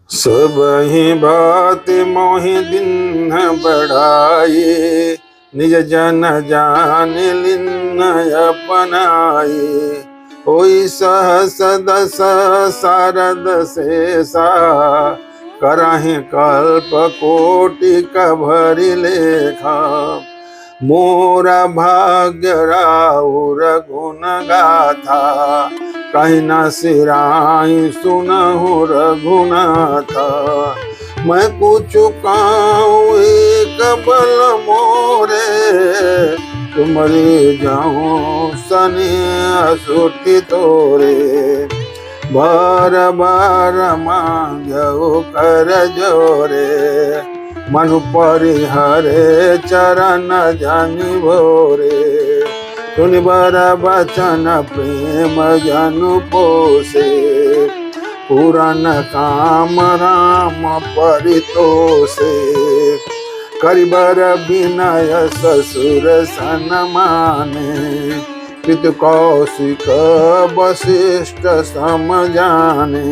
सबहि भांति मोहि दिन बढ़ाए, निज जन जान लिन अपनाए। होई सहस दस शारद शेषा, करहि कल्प कोटि कभरि लेखा। मोरा भाग्य राउर गुण गाथा, कहीं न सिराई सुनहु रघुनाथ। मैं कुछ कहूँ एक बल मोरे, तुमरे जाऊँ सने असुति तोरे। बार बार मांगो कर जोरे, मनु परिहरे चरण जानि भोरे। सुनि बर बचन प्रेम जनु पोसे, पूरन काम राम परितोषे। करिबर विनय ससुर सन्माने, पितु कौशिक वशिष्ठ सम जाने।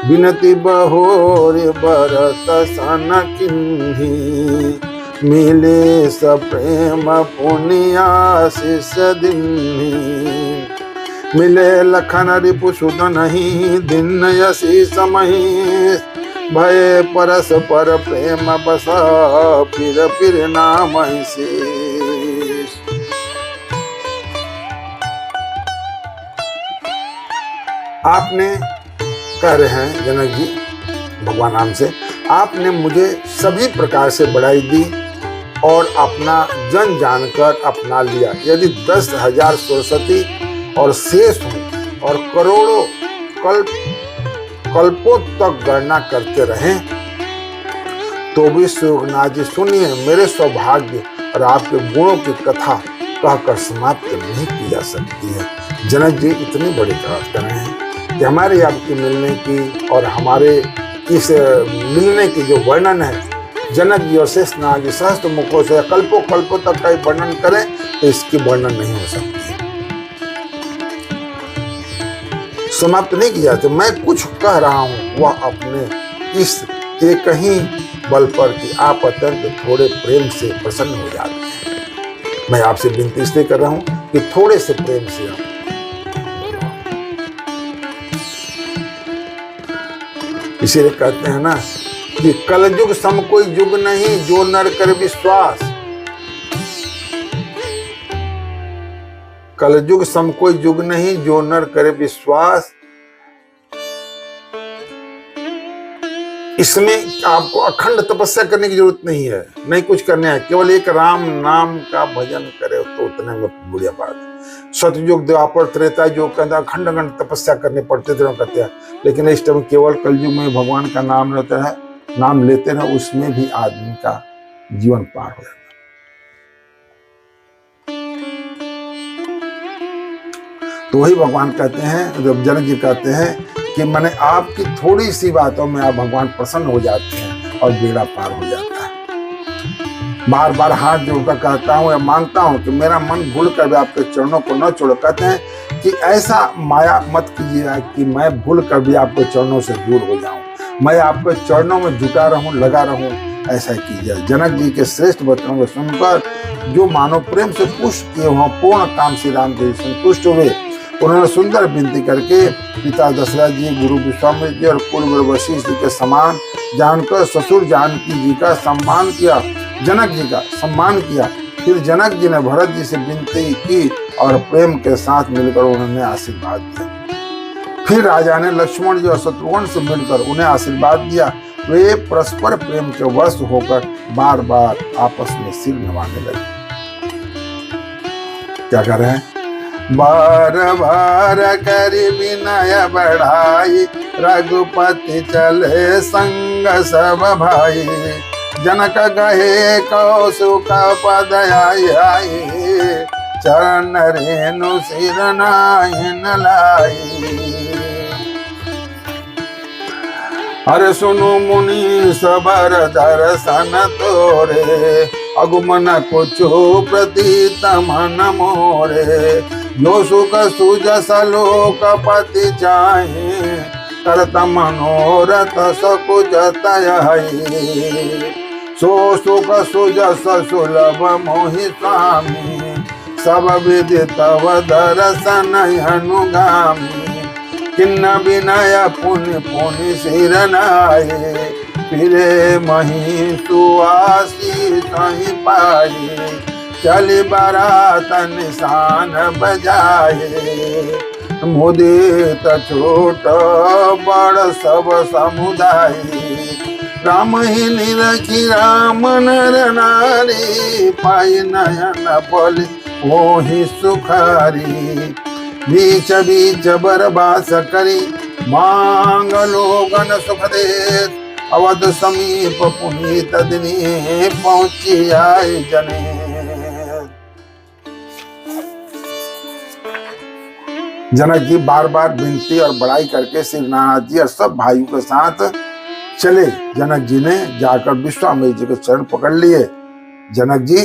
बिनती बहोरि बरत सन किन्ही, मिले स प्रेम पुनियाशिष दीन्ही। मिले लखन रिपु सुदनहि, दिन यसी समहि। भय परस पर प्रेम बस, फिर फिर नाम शेष। आपने कह रहे हैं जनक जी भगवान राम से, आपने मुझे सभी प्रकार से बढ़ाई दी और अपना जन जानकर अपना लिया। यदि 10,000 सरस्वती और शेष हो और करोड़ों कल्पों तक गणना करते रहें तो भी सुगनाथ जी सुनिए, मेरे सौभाग्य और आपके गुणों की कथा कहकर समाप्त नहीं की जा सकती है। जनक जी इतनी बड़ी बात कर रहे हैं कि हमारे आपकी मिलने की और हमारे इस मिलने की जो वर्णन है, जनक जी और शेषनाग जी सहस्त्र मुखों से कल्पों कल्पों तक का वर्णन करें तो इसकी वर्णन नहीं हो सकती है, समाप्त नहीं की जाती। मैं कुछ कह रहा हूं वह अपने इस एक ही बल पर कि आप अत्यंत थोड़े प्रेम से प्रसन्न हो जाते हैं। मैं आपसे विनती इसलिए कर रहा हूं कि थोड़े से प्रेम से आप, इसीलिए कहते हैं ना कि कलयुग सम कोई युग नहीं, जो नर कर विश्वास। कलयुग सम कोई युग नहीं, जो नर करे विश्वास। इसमें आपको अखंड तपस्या करने की जरूरत नहीं है, नहीं कुछ करने है, केवल एक राम नाम का भजन करे तो उतने में बुढ़िया बात है। सतयुग द्वापर त्रेता युग कहता अखंड अखंड तपस्या करनी पड़ते थे कहते हैं, लेकिन इस टाइम केवल कलयुग में भगवान का नाम रहता है, नाम लेते रहे, उसमें भी आदमी का जीवन पार हो जाता। तो वही भगवान कहते हैं, जब जनक जी कहते हैं कि मैंने आपकी थोड़ी सी बातों में आप भगवान प्रसन्न हो जाते हैं और बेड़ा पार हो जाता है। बार बार हाथ जोड़कर कहता हूं या मांगता हूं कि मेरा मन भूल कर भी आपके चरणों को न छोड़ो। कहते हैं कि ऐसा माया मत कीजिएगा कि मैं भूल कर भी आपके चरणों से दूर हो जाऊं, मैं आपके चरणों में जुटा रहूं, लगा रहूं, ऐसा कीजिए। जनक जी के श्रेष्ठ वचनों को सुनकर जो मानव प्रेम से पुष्ट किए हुए पूर्ण काम श्री राम जी संतुष्ट हुए। उन्होंने सुंदर विनती करके पिता दशरथ जी, गुरु विश्वामित्र जी और कुलगुरु वशिष्ठ जी के समान जानकर ससुर जानकी जी का सम्मान किया, जनक जी का सम्मान किया। फिर जनक जी ने भरत जी से विनती की और प्रेम के साथ मिलकर उन्होंने आशीर्वाद दिया। फिर राजा ने लक्ष्मण जी और शत्रुघ्न से मिलकर उन्हें आशीर्वाद दिया। वे परस्पर प्रेम के वश होकर बार बार आपस में सिर नवाने लगे। क्या कर रहे हैं? बार बार करि विनय बढ़ाई, रघुपति चले संग सब भाई। जनक गहे कौशुक पद आई आई, चरण रेणु सिर नाहिन लाई। अरे सुनु मुनि सबर दर्शन तोरे, अगुमन कुछु प्रतीत मन मोरे। जो सुख सुजस लोक पति चाहे, करत मनोरथ सकुच तय सो सुख सुजस सुलभ मोहि स्वामी सब विधि तव दर्शन अनुगामी किन्न विनय पुण्य पुण्य सिर नाये फिरे मही सुआसी सही पाए चली बारात निशान बजाए मुदित छोट बड़ सब समुदाय राम ही निरखी राम नर नारी पाई नयन बलि मोहि सुखारी बीच बीच बरबास करी मांग लोगन सुख देत अवध समीप पुनीत दिनी पहुंची आए जने। जनक जी बार बार विनती और बड़ाई करके श्री नारद जी और सब भाइयों के साथ चले। जनक जी ने जाकर विश्वामित्र जी के चरण पकड़ लिए। जनक जी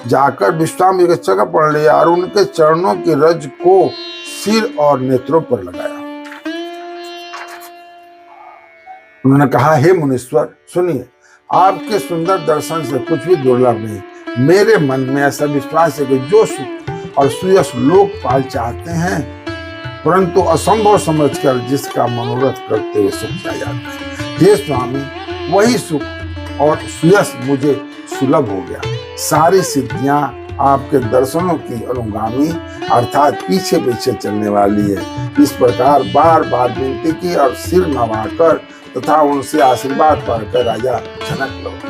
जाकर विश्वामित्र के चरण पकड़ लिए और उनके चरणों की रज को सिर और नेत्रों पर लगाया। उन्होंने कहा, हे मुनीश्वर सुनिए, आपके सुंदर दर्शन से कुछ भी दुर्लभ नहीं। मेरे मन में ऐसा विश्वास है कि जो सुख और सुयश लोकपाल चाहते हैं परंतु असंभव समझकर जिसका मनोरथ करते हुए सुख जा जाते हैं। हे स्वामी, वही सुख और सुयश मुझे सुलभ हो गया। सारी सिद्धियां आपके दर्शनों की अनुगामी अर्थात पीछे पीछे चलने वाली है। इस प्रकार बार बार विनती की और सिर नवाकर तथा उनसे आशीर्वाद पाकर राजा जनक लौटे।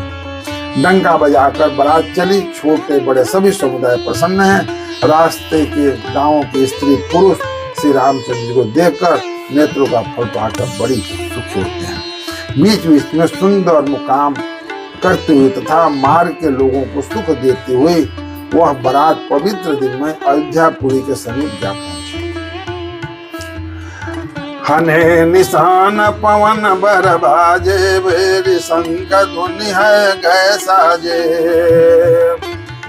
डंका बजाकर बारात चली। छोटे बड़े सभी समुदाय प्रसन्न हैं। रास्ते के गांवों के स्त्री पुरुष श्री रामचंद्र जी को देखकर नेत्रों का फल पाकर बड़ी सुख होते हैं। बीच बीच में सुंदर मुकाम करते हुए तथा मार्ग के लोगों को सुख देते हुए वह बारात पवित्र दिन में अयोध्यापुरी के समीप जा पहुंची। हने निशान पवन बर बाजे बेरी शंख धुनि है गए साजे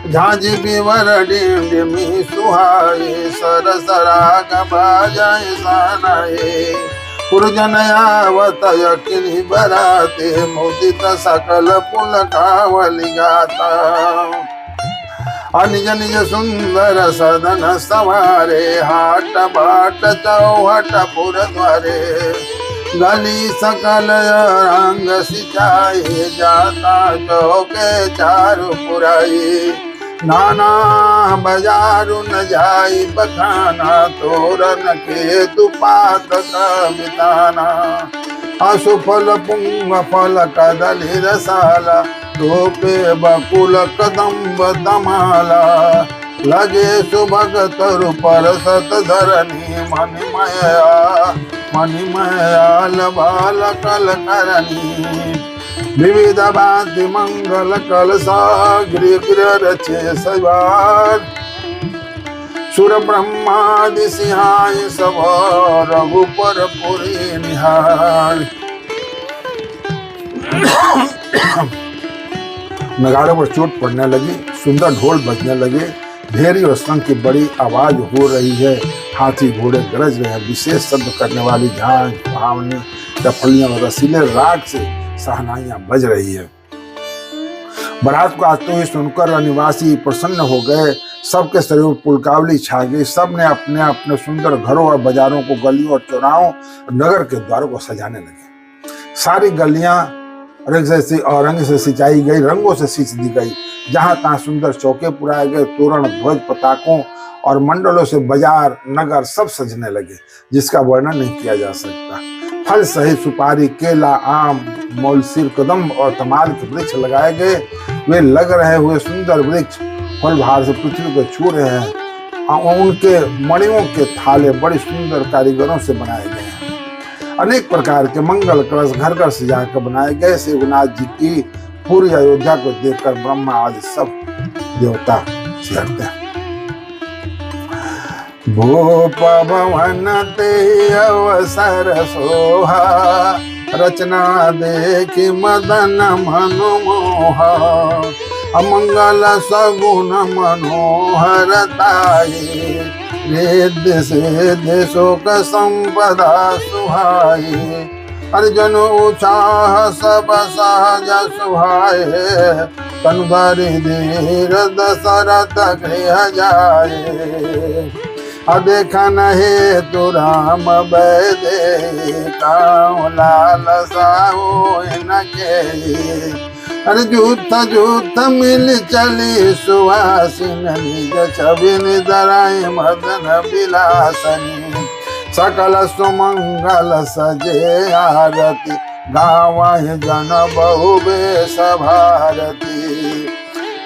झांझी बिवर डिंडिमी सुहाए सरस राग बाजाए सानाए पुरजन आवत यकिनी बराते मुदित सकल पुलकावली गाता निज निज सुंदर सदन सवारे हाट बाट चौहट पुर द्वारे गली सकल रंग सिंचाई जाता चौके चारु पुराई नाना बाजारु न जाई बखाना तोरन के तुपात का बिताना असुफल पुंग फल कदली रसाला धोपे बकुल कदम्ब दमाला लगे सुभग तरु पर सत धरनी मणिमया लबाल कल करनी विविध भांति मंगल कलसा गृह रचे सवार सुर ब्रह्मादि सिंहाय सब रघुपर पुरी निहार। नगाड़ों पर चोट पड़ने लगी। सुंदर ढोल बजने लगे। भेरी और शंख की बड़ी आवाज हो रही है। हाथी घोड़े गरज रहे हैं। विशेष शब्द करने वाली झांझ भावनी डफलियां और रसीले राग से सहनाइयां बज रही है। बारात को आते हुए सुनकर निवासी प्रसन्न हो गए। सबके शरीर पर पुलकावली छा गई। सब ने अपने अपने सुंदर घरों और बाजारों को गलियों और चौराहों नगर के द्वारों को सजाने लगे। सारी गलियां रंग से सिंचाई गई, रंगों से सींच दी गई। जहां तहां सुंदर चौके पुराए गए। तोरण ध्वज पताकों और मंडलों से बाजार नगर सब सजने लगे जिसका वर्णन नहीं किया जा सकता। फल सहित सुपारी केला आम मौलसिर कदम्ब और तमाल के वृक्ष लगाए गए। वे लग रहे हुए सुंदर वृक्ष फल भार से पृथ्वी को छू रहे हैं। उनके मणियों के थाले बड़े सुंदर कारीगरों से बनाए गए हैं। अनेक प्रकार के मंगल कलश घर घर सजा कर बनाए गए। श्री रघुनाथ जी की पूरी अयोध्या को देखकर ब्रह्मा आदि सब देवता सिहरते हैं। भूप भवन ते अवसर सोहा रचना देखी मदन मनोमोहा अमंगल सगुन मनोहरताई रिद्धि सिद्धि सुख संपदा सुहाई। अर्जुन उचाह सब सहज सुहाए, तन भरि धीर दशरथ गृह जाए। अदेखन हेतु राम वैदेही, काहू लालसा होय न केही। अरे जूथ जूथ मिल चली सुहासिन, निज छवि निधराई मदन विलासनी। सकल सुमंगल सजे आरती, गावहि जन बहु बेश भारती।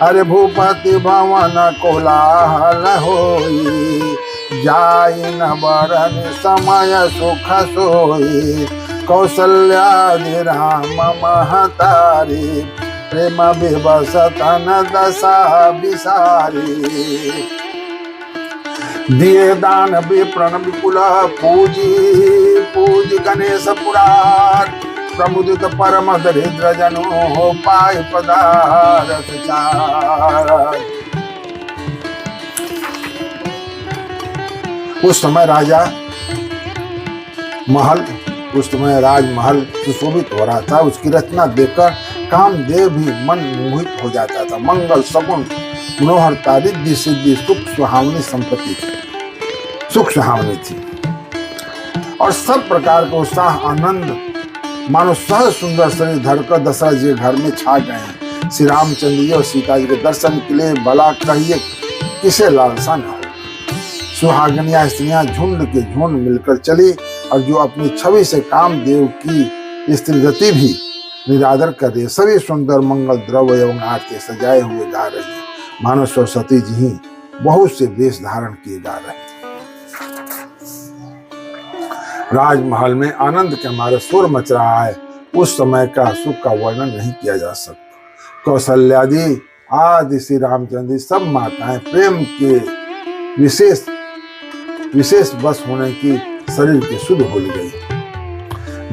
अरे भूपति भवन कोलाहल होई, जाई न बरन समय सुख सोई। कौसल्यादि राम महतारी, प्रेम विवश तन दशा विसारी। दिए दान विप्रण विपुल, पूजी गणेश पुराण। प्रमुदित परम दरिद्र जनो, पाय पदारथ चार। उस समय राजमहल सुशोभित हो रहा था। उसकी रचना देखकर कामदेव भी मन मोहित हो जाता था। मंगल सगुन मनोहरता रिद्धि सिद्धि सुख सुहावनी संपत्ति थी, सुख सुहावनी थी, और सब प्रकार का उत्साह आनंद मानो सहज सुंदर शरीर धरकर दशरथ जी घर में छा गए हैं। श्री रामचंद्र जी और सीता जी के दर्शन के लिए भला कहिए किसे लालसा न हो। सुहागनिया स्त्रियां झुंड के झुंड मिलकर चली, और जो अपनी छवि से कामदेव की स्त्री रति भी निरादर कर रही है। सभी सुंदर मंगल द्रव्य एवं आरती सजाए हुए गा रही है, मानो सरस्वती जी ही बहुत से वेश धारण किए गा रहे हैं। राजमहल में आनंद के हमारे सुर मच रहा है। उस समय का सुख का वर्णन नहीं किया जा सकता। कौशल्यादि आदि श्री रामचंद्र सब माताएं प्रेम के विशेष बस होने की शरीर की शुद्ध भूल गई।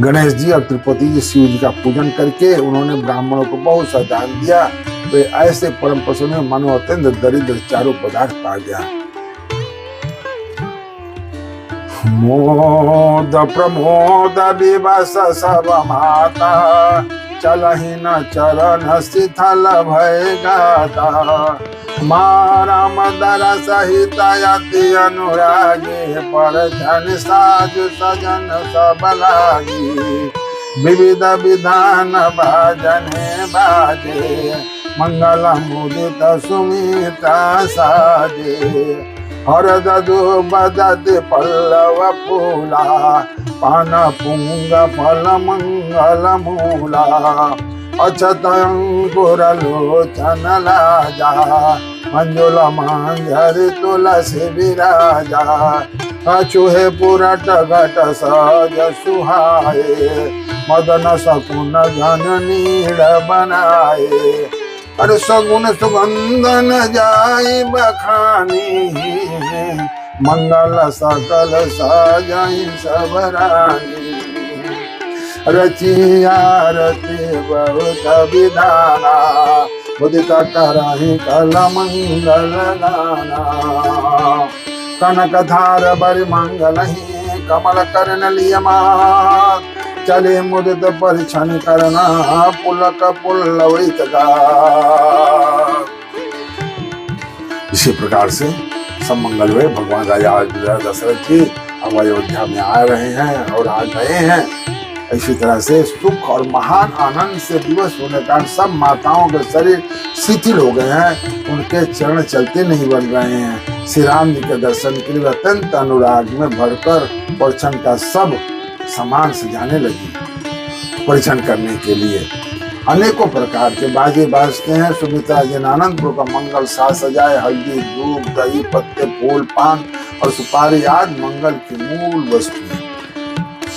गणेश जी और तिरुपति जी शिव जी का पूजन करके उन्होंने ब्राह्मणों को बहुत सा दान दिया। वे ऐसे परम प्रसन्न मानो अत्यंत दरिद्र चारों पदार्थ पा गया। मोद प्रमोद विवश सब माता, चलहि न चरण शिथल भय गाता। राम दर सहित अति अनुरागी, पर धन साजु सजन सब लागी। विविध विधान बाजने बाजे, मंगल मुदित सुमिता साजे। हरद बदत पल्लव फूला, पान पुंग फल मंगल मूला। अक्षत अंकुर लोचन लाजा, मंजुल मांझर तुलसी विराजा। अछुहे पुरट घट सहज सुहाए, मदन सकुन घन नीड़ बनाए। अरे सगुन सुगंधन जाई बखानी, मंगल सकल साजाई सब रानी। रची आरती बहुत विधाना, मुदित कराहि कल मंगल गाना। कनक धार बरि मंगलहि, कमल कर्ण लियमा। चले मुदित परिछन करना, पुलक पुल्लवित गा। इसी प्रकार से सब मंगल हुए। भगवान राजा दशरथ जी अब अयोध्या में आ रहे हैं और आ गए हैं। इसी तरह से सुख और महान आनंद से दिवस होने का सब माताओं के शरीर शिथिल हो गए हैं। उनके चरण चलते नहीं बन रहे हैं। श्री राम जी के दर्शन के लिए अत्यंत अनुराग में भरकर परिछन का सब सामान सजाने लगी। परिछन करने के लिए अनेकों प्रकार के बाजे बाजते हैं। सुमित्रा जी आनंदपुर का मंगल साज सजाए। हल्दी दूध दही पत्ते फूल पान और सुपारी आदि मंगल की मूल वस्तुएं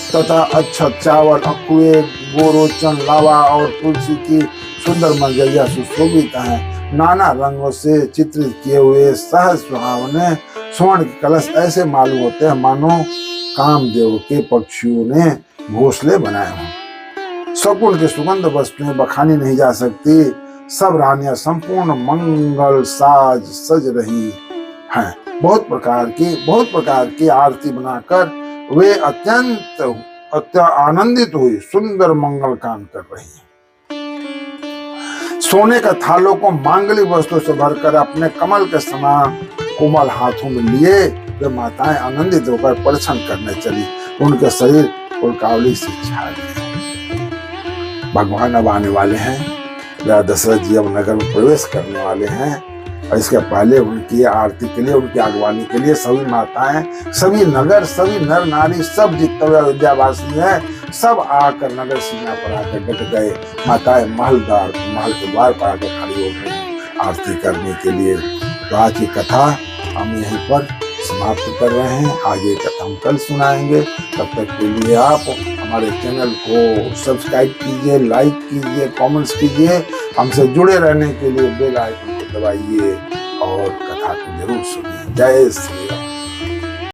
तथा अक्षत चावल अखुए गोरोचन लावा और तुलसी की सुंदर मलगैया सुशोभित है। नाना रंगों से चित्रित किए हुए सहज सुहावने स्वर्ण के कलश ऐसे मालूम होते हैं मानो कामदेव के पक्षियों ने घोंसले बनाए हों। सकुल की सुगंध वस्तुएं बखानी नहीं जा सकती। सब रानियां संपूर्ण मंगल साज सज रही हैं। बहुत प्रकार की आरती बनाकर वे अत्यंत आनंदित हुई सुंदर मंगल कांड कर रही हैं। सोने का थालों को मांगलिक वस्तु से भरकर अपने कमल के समान कोमल हाथों में लिए वे माताएं आनंदित होकर परिछन करने चली। उनके शरीर पुलकावली से छा गए। भगवान अब आने वाले हैं, वे दशरथ जी अब नगर में प्रवेश करने वाले हैं और इसके पहले उनकी आरती के लिए, उनकी अगवानी के लिए सभी माताएं, सभी नगर, सभी नर नारी, सब जितने अयोध्यावासी हैं, सब आकर नगर सीमा पर आकर डट गए। माताएं महल के द्वार पर आकर खड़ी हो गई आरती करने के लिए। तो आज की कथा हम यहीं पर समाप्त कर रहे हैं। आगे कथा हम कल सुनाएंगे। तब तक के लिए आप हमारे चैनल को सब्सक्राइब कीजिए, लाइक कीजिए, कमेंट्स कीजिए। हमसे जुड़े रहने के लिए बेल आइकन को दबाइए और कथा को जरूर सुनिए। जय श्री राम।